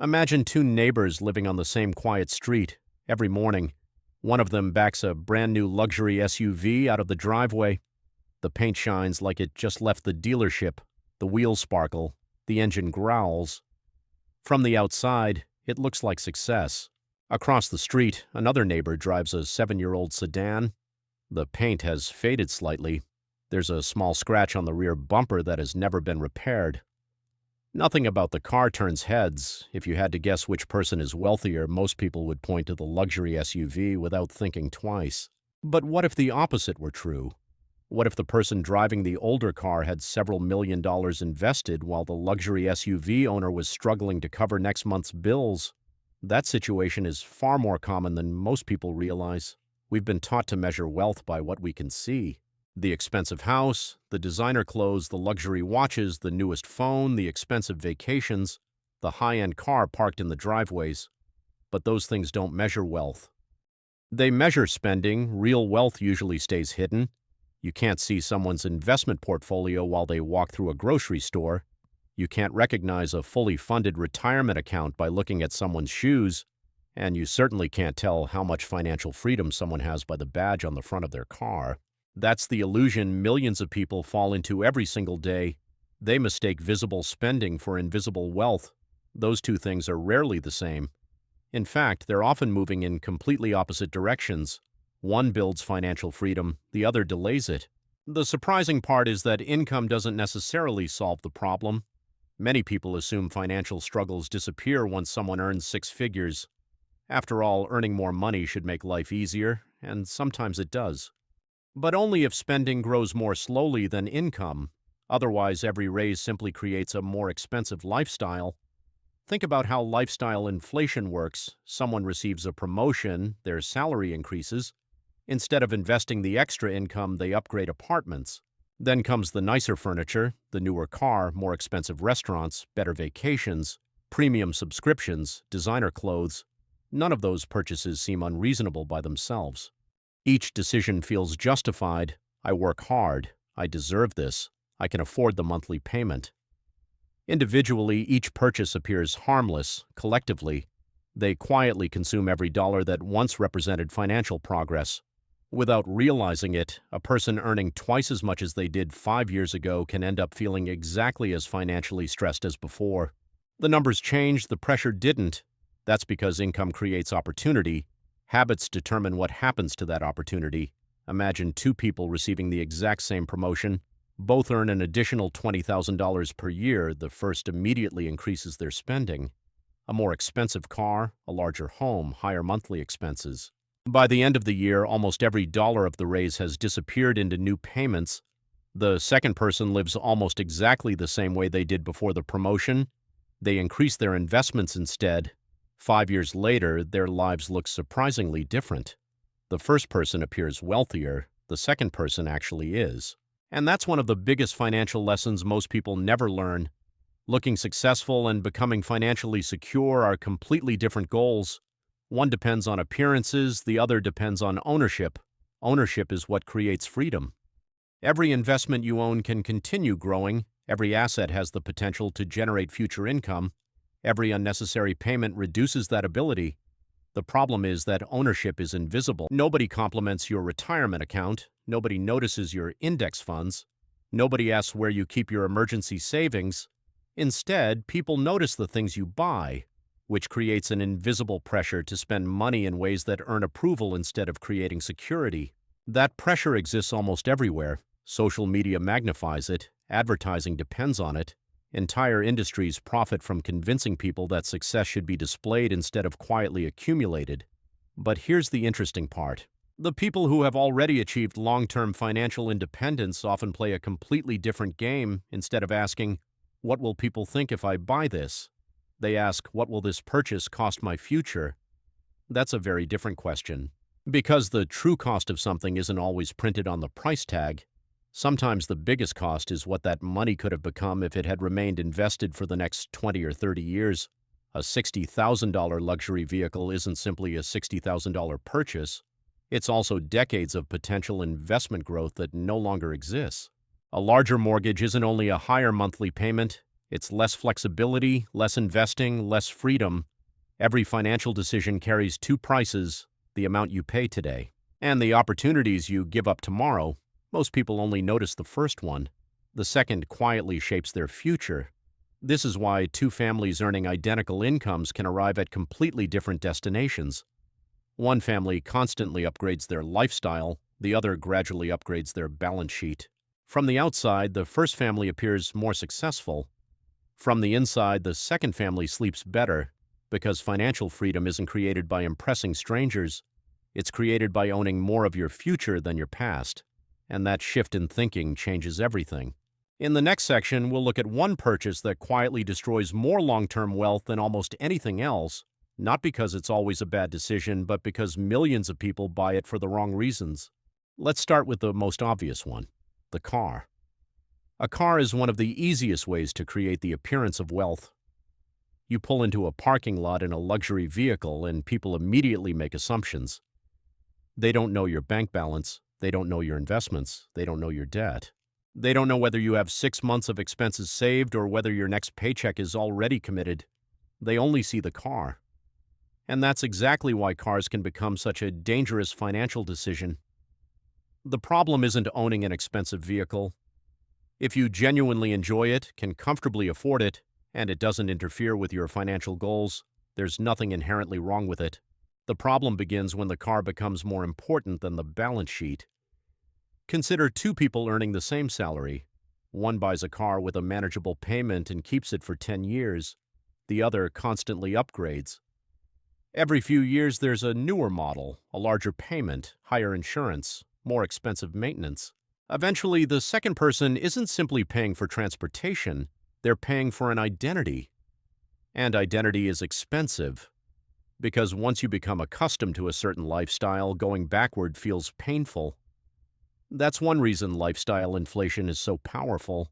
Imagine two neighbors living on the same quiet street. Every morning, one of them backs a brand new luxury SUV out of the driveway. The paint shines like it just left the dealership. The wheels sparkle. The engine growls. From the outside, it looks like success. Across the street, another neighbor drives a 7-year-old sedan. The paint has faded slightly. There's a small scratch on the rear bumper that has never been repaired. Nothing about the car turns heads. If you had to guess which person is wealthier, most people would point to the luxury SUV without thinking twice. But what if the opposite were true? What if the person driving the older car had several $1 million invested while the luxury SUV owner was struggling to cover next month's bills? That situation is far more common than most people realize. We've been taught to measure wealth by what we can see. The expensive house, the designer clothes, the luxury watches, the newest phone, the expensive vacations, the high-end car parked in the driveways. But those things don't measure wealth. They measure spending. Real wealth usually stays hidden. You can't see someone's investment portfolio while they walk through a grocery store. You can't recognize a fully funded retirement account by looking at someone's shoes. And you certainly can't tell how much financial freedom someone has by the badge on the front of their car. That's the illusion millions of people fall into every single day. They mistake visible spending for invisible wealth. Those two things are rarely the same. In fact, they're often moving in completely opposite directions. One builds financial freedom, the other delays it. The surprising part is that income doesn't necessarily solve the problem. Many people assume financial struggles disappear once someone earns six figures. After all, earning more money should make life easier, and sometimes it does. But only if spending grows more slowly than income. Otherwise, every raise simply creates a more expensive lifestyle. Think about how lifestyle inflation works. Someone receives a promotion, their salary increases. Instead of investing the extra income, they upgrade apartments. Then comes the nicer furniture, the newer car, more expensive restaurants, better vacations, premium subscriptions, designer clothes. None of those purchases seem unreasonable by themselves. Each decision feels justified. I work hard. I deserve this. I can afford the monthly payment. Individually, each purchase appears harmless. Collectively, they quietly consume every dollar that once represented financial progress. Without realizing it, a person earning twice as much as they did 5 years ago can end up feeling exactly as financially stressed as before. The numbers changed, the pressure didn't. That's because income creates opportunity. Habits determine what happens to that opportunity. Imagine two people receiving the exact same promotion. Both earn an additional $20,000 per year. The first immediately increases their spending. A more expensive car, a larger home, higher monthly expenses. By the end of the year, almost every dollar of the raise has disappeared into new payments. The second person lives almost exactly the same way they did before the promotion. They increase their investments instead. 5 years later, their lives look surprisingly different. The first person appears wealthier. The second person actually is. And that's one of the biggest financial lessons most people never learn. Looking successful and becoming financially secure are completely different goals. One depends on appearances, the other depends on ownership. Ownership is what creates freedom. Every investment you own can continue growing. Every asset has the potential to generate future income. Every unnecessary payment reduces that ability. The problem is that ownership is invisible. Nobody compliments your retirement account. Nobody notices your index funds. Nobody asks where you keep your emergency savings. Instead, people notice the things you buy, which creates an invisible pressure to spend money in ways that earn approval instead of creating security. That pressure exists almost everywhere. Social media magnifies it. Advertising depends on it. Entire industries profit from convincing people that success should be displayed instead of quietly accumulated. But here's the interesting part. The people who have already achieved long-term financial independence often play a completely different game. Instead of asking, "What will people think if I buy this?" they ask, "What will this purchase cost my future?" That's a very different question. Because the true cost of something isn't always printed on the price tag. Sometimes the biggest cost is what that money could have become if it had remained invested for the next 20 or 30 years. A $60,000 luxury vehicle isn't simply a $60,000 purchase. It's also decades of potential investment growth that no longer exists. A larger mortgage isn't only a higher monthly payment, It's less flexibility, less investing, less freedom. Every financial decision carries two prices: the amount you pay today and the opportunities you give up tomorrow. Most people only notice the first one. The second quietly shapes their future. This is why two families earning identical incomes can arrive at completely different destinations. One family constantly upgrades their lifestyle, the other gradually upgrades their balance sheet. From the outside, the first family appears more successful. From the inside, the second family sleeps better, because financial freedom isn't created by impressing strangers. It's created by owning more of your future than your past. And that shift in thinking changes everything. In the next section, we'll look at one purchase that quietly destroys more long-term wealth than almost anything else, not because it's always a bad decision, but because millions of people buy it for the wrong reasons. Let's start with the most obvious one: the car. A car is one of the easiest ways to create the appearance of wealth. You pull into a parking lot in a luxury vehicle and people immediately make assumptions. They don't know your bank balance, they don't know your investments, they don't know your debt. They don't know whether you have 6 months of expenses saved or whether your next paycheck is already committed. They only see the car. And that's exactly why cars can become such a dangerous financial decision. The problem isn't owning an expensive vehicle. If you genuinely enjoy it, can comfortably afford it, and it doesn't interfere with your financial goals, there's nothing inherently wrong with it. The problem begins when the car becomes more important than the balance sheet. Consider two people earning the same salary. One buys a car with a manageable payment and keeps it for 10 years. The other constantly upgrades. Every few years there's a newer model, a larger payment, higher insurance, more expensive maintenance. Eventually, the second person isn't simply paying for transportation, they're paying for an identity. And identity is expensive, because once you become accustomed to a certain lifestyle, going backward feels painful. That's one reason lifestyle inflation is so powerful.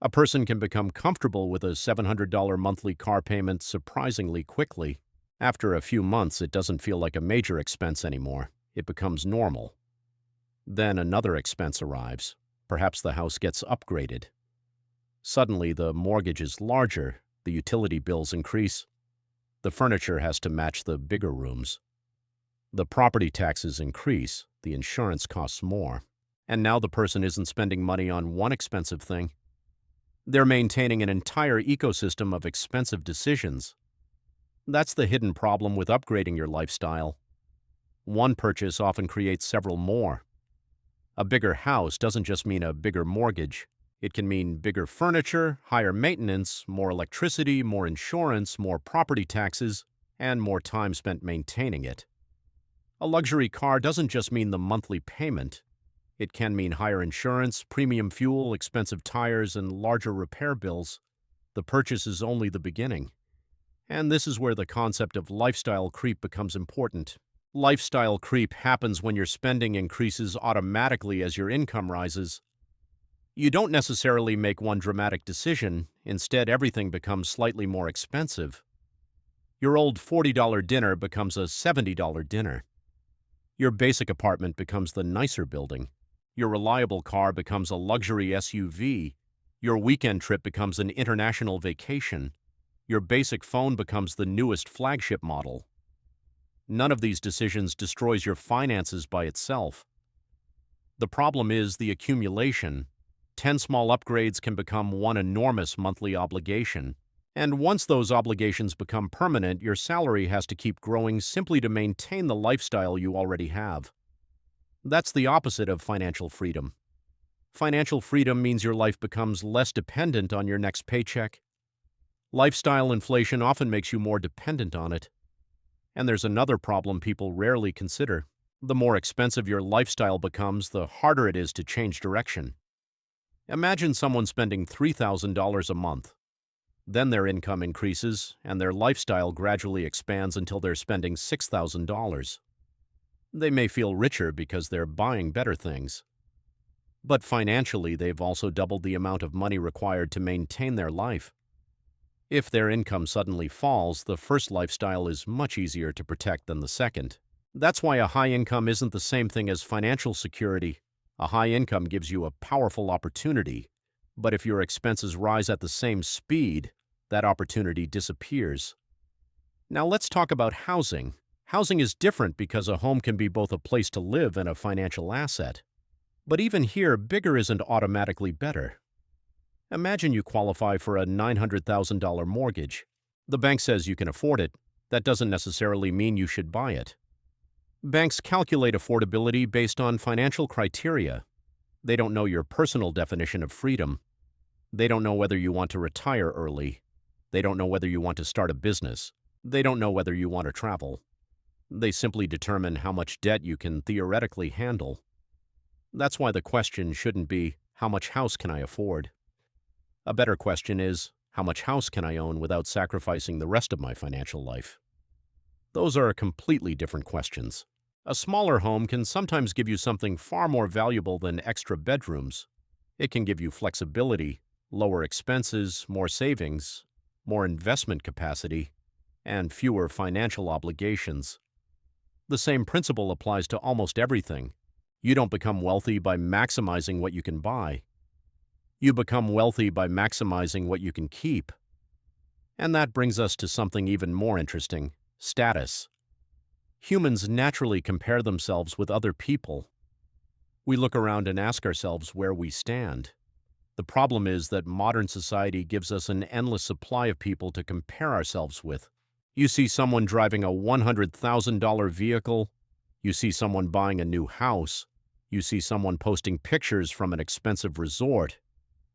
A person can become comfortable with a $700 monthly car payment surprisingly quickly. After a few months, it doesn't feel like a major expense anymore. It becomes normal. Then another expense arrives. Perhaps the house gets upgraded. Suddenly, the mortgage is larger, the utility bills increase. The furniture has to match the bigger rooms. The property taxes increase, the insurance costs more. And now the person isn't spending money on one expensive thing. They're maintaining an entire ecosystem of expensive decisions. That's the hidden problem with upgrading your lifestyle. One purchase often creates several more. A bigger house doesn't just mean a bigger mortgage. It can mean bigger furniture, higher maintenance, more electricity, more insurance, more property taxes, and more time spent maintaining it. A luxury car doesn't just mean the monthly payment. It can mean higher insurance, premium fuel, expensive tires, and larger repair bills. The purchase is only the beginning. And this is where the concept of lifestyle creep becomes important. Lifestyle creep happens when your spending increases automatically as your income rises. You don't necessarily make one dramatic decision. Instead, everything becomes slightly more expensive. Your old $40 dinner becomes a $70 dinner. Your basic apartment becomes the nicer building. Your reliable car becomes a luxury SUV. Your weekend trip becomes an international vacation. Your basic phone becomes the newest flagship model. None of these decisions destroys your finances by itself. The problem is the accumulation. 10 small upgrades can become one enormous monthly obligation. And once those obligations become permanent, your salary has to keep growing simply to maintain the lifestyle you already have. That's the opposite of financial freedom. Financial freedom means your life becomes less dependent on your next paycheck. Lifestyle inflation often makes you more dependent on it. And there's another problem people rarely consider. The more expensive your lifestyle becomes, the harder it is to change direction. Imagine someone spending $3,000 a month. Then their income increases, and their lifestyle gradually expands until they're spending $6,000. They may feel richer because they're buying better things. But financially, they've also doubled the amount of money required to maintain their life. If their income suddenly falls, the first lifestyle is much easier to protect than the second. That's why a high income isn't the same thing as financial security. A high income gives you a powerful opportunity, But if your expenses rise at the same speed, that opportunity disappears. Now let's talk about housing. Housing is different because a home can be both a place to live and a financial asset. But even here, bigger isn't automatically better. Imagine you qualify for a $900,000 mortgage. The bank says you can afford it. That doesn't necessarily mean you should buy it. Banks calculate affordability based on financial criteria. They don't know your personal definition of freedom. They don't know whether you want to retire early. They don't know whether you want to start a business. They don't know whether you want to travel. They simply determine how much debt you can theoretically handle. That's why the question shouldn't be, how much house can I afford? A better question is, how much house can I own without sacrificing the rest of my financial life? Those are completely different questions. A smaller home can sometimes give you something far more valuable than extra bedrooms. It can give you flexibility, lower expenses, more savings, more investment capacity, and fewer financial obligations. The same principle applies to almost everything. You don't become wealthy by maximizing what you can buy. You become wealthy by maximizing what you can keep. And that brings us to something even more interesting: status. Humans naturally compare themselves with other people. We look around and ask ourselves where we stand. The problem is that modern society gives us an endless supply of people to compare ourselves with. You see someone driving a $100,000 vehicle. You see someone buying a new house. You see someone posting pictures from an expensive resort.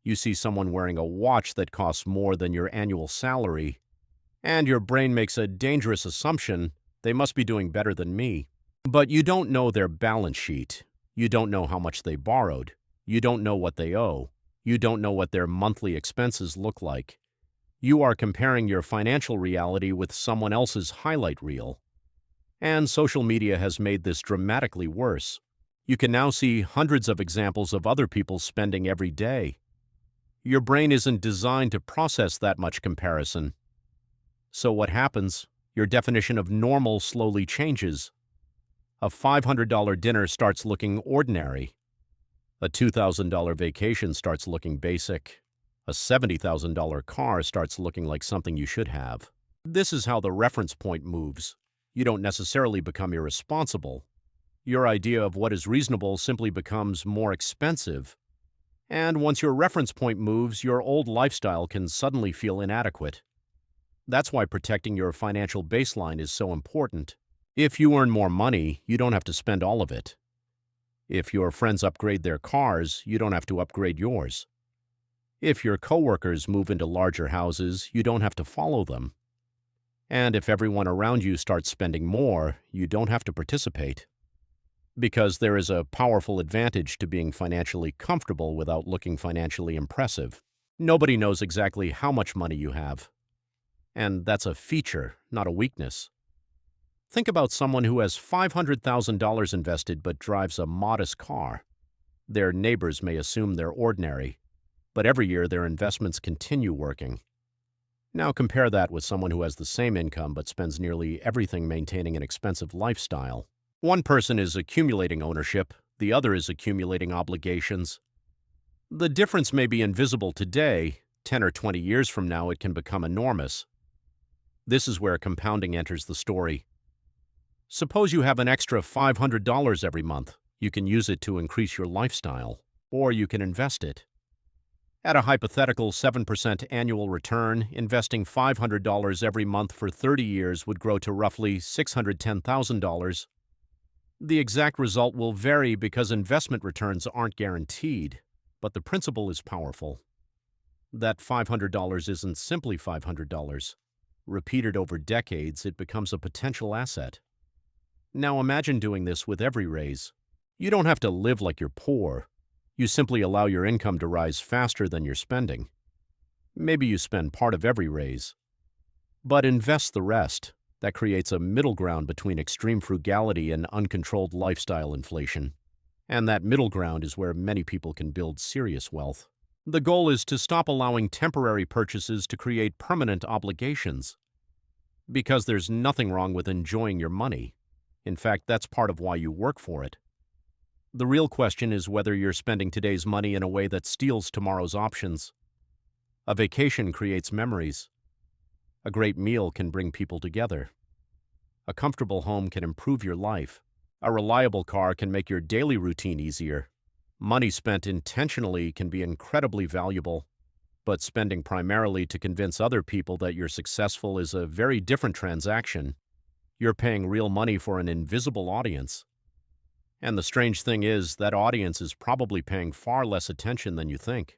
You see someone wearing a watch that costs more than your annual salary. And your brain makes a dangerous assumption: they must be doing better than me. But you don't know their balance sheet. You don't know how much they borrowed. You don't know what they owe. You don't know what their monthly expenses look like. You are comparing your financial reality with someone else's highlight reel. And social media has made this dramatically worse. You can now see hundreds of examples of other people spending every day. Your brain isn't designed to process that much comparison. So what happens? Your definition of normal slowly changes. A $500 dinner starts looking ordinary. A $2,000 vacation starts looking basic. A $70,000 car starts looking like something you should have. This is how the reference point moves. You don't necessarily become irresponsible. Your idea of what is reasonable simply becomes more expensive. And once your reference point moves, your old lifestyle can suddenly feel inadequate. That's why protecting your financial baseline is so important. If you earn more money, you don't have to spend all of it. If your friends upgrade their cars, you don't have to upgrade yours. If your coworkers move into larger houses, you don't have to follow them. And if everyone around you starts spending more, you don't have to participate. Because there is a powerful advantage to being financially comfortable without looking financially impressive. Nobody knows exactly how much money you have. And that's a feature, not a weakness. Think about someone who has $500,000 invested but drives a modest car. Their neighbors may assume they're ordinary, but every year their investments continue working. Now compare that with someone who has the same income but spends nearly everything maintaining an expensive lifestyle. One person is accumulating ownership, the other is accumulating obligations. The difference may be invisible today. 10 or 20 years from now it can become enormous. This is where compounding enters the story. Suppose you have an extra $500 every month. You can use it to increase your lifestyle, or you can invest it. At a hypothetical 7% annual return, investing $500 every month for 30 years would grow to roughly $610,000. The exact result will vary because investment returns aren't guaranteed, but the principle is powerful. That $500 isn't simply $500. Repeated over decades, it becomes a potential asset. Now imagine doing this with every raise. You don't have to live like you're poor. You simply allow your income to rise faster than your spending. Maybe you spend part of every raise, but invest the rest. That creates a middle ground between extreme frugality and uncontrolled lifestyle inflation. And that middle ground is where many people can build serious wealth. The goal is to stop allowing temporary purchases to create permanent obligations. Because there's nothing wrong with enjoying your money. In fact, that's part of why you work for it. The real question is whether you're spending today's money in a way that steals tomorrow's options. A vacation creates memories. A great meal can bring people together. A comfortable home can improve your life. A reliable car can make your daily routine easier. Money spent intentionally can be incredibly valuable, but spending primarily to convince other people that you're successful is a very different transaction. You're paying real money for an invisible audience. And the strange thing is, that audience is probably paying far less attention than you think.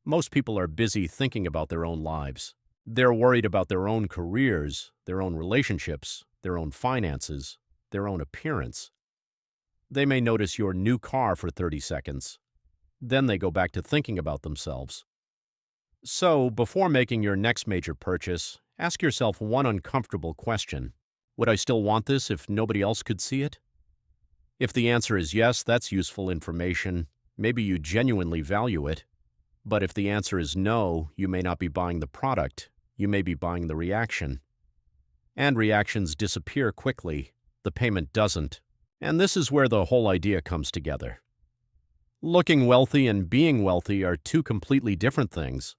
Most people are busy thinking about their own lives. They're worried about their own careers, their own relationships, their own finances, their own appearance. They may notice your new car for 30 seconds. Then they go back to thinking about themselves. So, before making your next major purchase, ask yourself one uncomfortable question. Would I still want this if nobody else could see it? If the answer is yes, that's useful information. Maybe you genuinely value it. But if the answer is no, you may not be buying the product. You may be buying the reaction. And reactions disappear quickly. The payment doesn't. And this is where the whole idea comes together. Looking wealthy and being wealthy are two completely different things.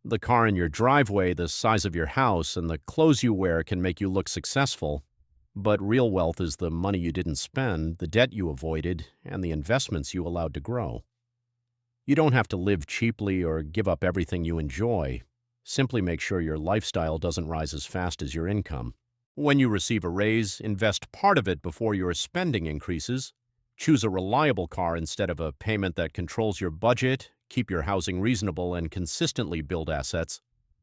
The car in your driveway, the size of your house, and the clothes you wear can make you look successful. But real wealth is the money you didn't spend, the debt you avoided, and the investments you allowed to grow. You don't have to live cheaply or give up everything you enjoy. Simply make sure your lifestyle doesn't rise as fast as your income. When you receive a raise, invest part of it before your spending increases. Choose a reliable car instead of a payment that controls your budget. Keep your housing reasonable and consistently build assets.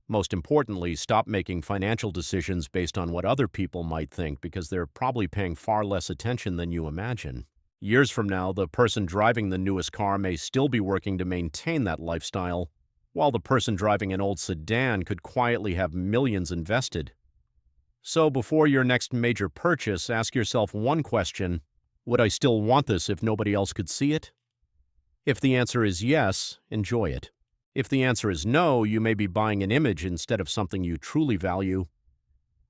Most importantly, stop making financial decisions based on what other people might think, because they're probably paying far less attention than you imagine. Years from now, the person driving the newest car may still be working to maintain that lifestyle, while the person driving an old sedan could quietly have millions invested. So before your next major purchase, ask yourself one question: would I still want this if nobody else could see it? If the answer is yes, enjoy it. If the answer is no, you may be buying an image instead of something you truly value.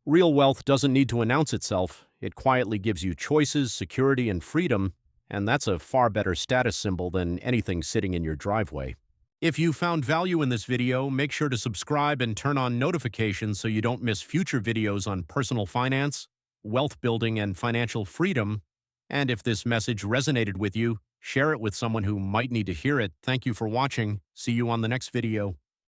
Real wealth doesn't need to announce itself. It quietly gives you choices, security, and freedom, and that's a far better status symbol than anything sitting in your driveway. If you found value in this video, make sure to subscribe and turn on notifications so you don't miss future videos on personal finance, wealth building, and financial freedom. And if this message resonated with you, share it with someone who might need to hear it. Thank you for watching. See you on the next video.